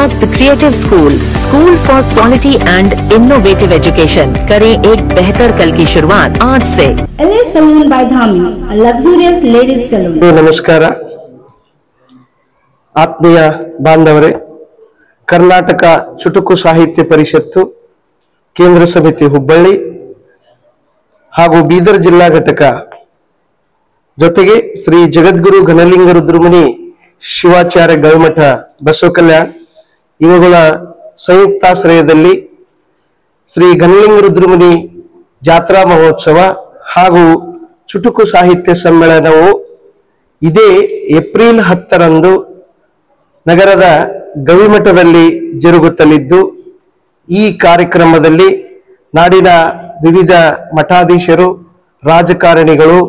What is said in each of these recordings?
The creative school for quality and innovative education. करें एक बेहतर कल की शुरुआत आज से। LA Saloon by Dhami, a luxurious ladies saloon. ನಮಸ್ಕಾರ ಆತ್ಮೀಯ ಬಾಂಧವರೇ, ಕರ್ನಾಟಕ ಚುಟುಕು ಸಾಹಿತ್ಯ ಪರಿಷತ್ತು ಕೇಂದ್ರ ಸಮಿತಿ ಹುಬ್ಬಳ್ಳಿ ಹಾಗೂ ಬೀದರ್ ಜಿಲ್ಲಾ ಘಟಕ ಜೊತೆಗೆ ಶ್ರೀ ಜಗದ್ಗುರು ಘನಲಿಂಗ ರುದ್ರಮುನಿ ಶಿವಾಚಾರ್ಯ ಗವಿಮಠ ಬಸವ ಕಲ್ಯಾಣ ಇವುಗಳ ಸಂಯುಕ್ತಾಶ್ರಯದಲ್ಲಿ ಶ್ರೀ ಘನಲಿಂಗ ರುದ್ರಮುನಿ ಜಾತ್ರಾ ಮಹೋತ್ಸವ ಹಾಗೂ ಚುಟುಕು ಸಾಹಿತ್ಯ ಸಮ್ಮೇಳನವು ಇದೇ ಏಪ್ರಿಲ್ 10ರಂದು ನಗರದ ಗವಿಮಠದಲ್ಲಿ ಜರುಗುತ್ತಲಿದ್ದು, ಈ ಕಾರ್ಯಕ್ರಮದಲ್ಲಿ ನಾಡಿನ ವಿವಿಧ ಮಠಾಧೀಶರು, ರಾಜಕಾರಣಿಗಳು,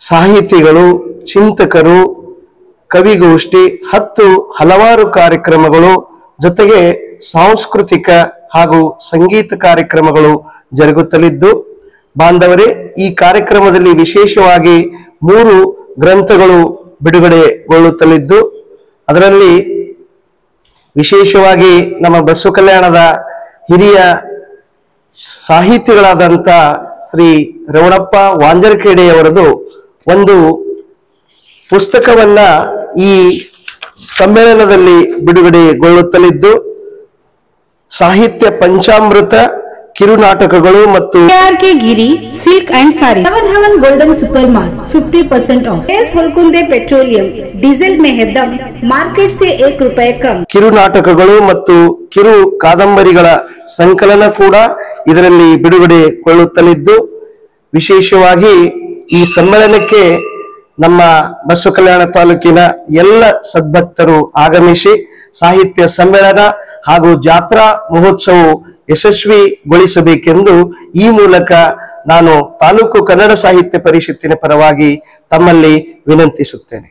ಸಾಹಿತಿಗಳು, ಚಿಂತಕರು, ಕವಿಗೋಷ್ಠಿ, ಹಲವಾರು ಕಾರ್ಯಕ್ರಮಗಳು ಜೊತೆಗೆ ಸಾಂಸ್ಕೃತಿಕ ಹಾಗೂ ಸಂಗೀತ ಕಾರ್ಯಕ್ರಮಗಳು ಜರುಗುತ್ತಲಿದ್ದು, ಬಾಂಧವರೇ, ಈ ಕಾರ್ಯಕ್ರಮದಲ್ಲಿ ವಿಶೇಷವಾಗಿ 3 ಗ್ರಂಥಗಳು ಬಿಡುಗಡೆಗೊಳ್ಳುತ್ತಲಿದ್ದು, ಅದರಲ್ಲಿ ವಿಶೇಷವಾಗಿ ನಮ್ಮ ಬಸವ ಕಲ್ಯಾಣದ ಹಿರಿಯ ಸಾಹಿತಿಗಳಾದಂಥ ಶ್ರೀ ರವಣಪ್ಪ ವಾಂಜರಖೇಡೆಯವರದು ಒಂದು ಪುಸ್ತಕವನ್ನ ಈ ಸಮ್ಮೇಳನದಲ್ಲಿ ಬಿಡುಗಡೆಗೊಳ್ಳುತ್ತಲಿದ್ದು, ಸಾಹಿತ್ಯ ಪಂಚಾಮೃತ ಕಿರುನಾಟಕಗಳು ಮತ್ತು KRK Giri silk and sari, Seven Heaven Golden Super Mart 50% off, S Holkunde petroleum diesel में है दम, मार्केट से ₹1 कम. ಕಿರುನಾಟಕಗಳು ಮತ್ತು ಕಿರು ಕಾದಂಬರಿಗಳ ಸಂಕಲನ ಕೂಡ ಇದರಲ್ಲಿ ಬಿಡುಗಡೆಗೊಳ್ಳುತ್ತಲಿದ್ದು, ವಿಶೇಷವಾಗಿ ಈ ಸಮ್ಮೇಳನಕ್ಕೆ ನಮ್ಮ ಬಸವ ಕಲ್ಯಾಣ ತಾಲೂಕಿನ ಎಲ್ಲ ಸದ್ಭಕ್ತರು ಆಗಮಿಸಿ ಸಾಹಿತ್ಯ ಸಮ್ಮೇಳನ ಹಾಗೂ ಜಾತ್ರಾ ಮಹೋತ್ಸವ ಯಶಸ್ವಿಗೊಳಿಸಬೇಕೆಂದು ಈ ಮೂಲಕ ನಾನು ತಾಲೂಕು ಕನ್ನಡ ಸಾಹಿತ್ಯ ಪರಿಷತ್ತಿನ ಪರವಾಗಿ ತಮ್ಮಲ್ಲಿ ವಿನಂತಿಸುತ್ತೇನೆ.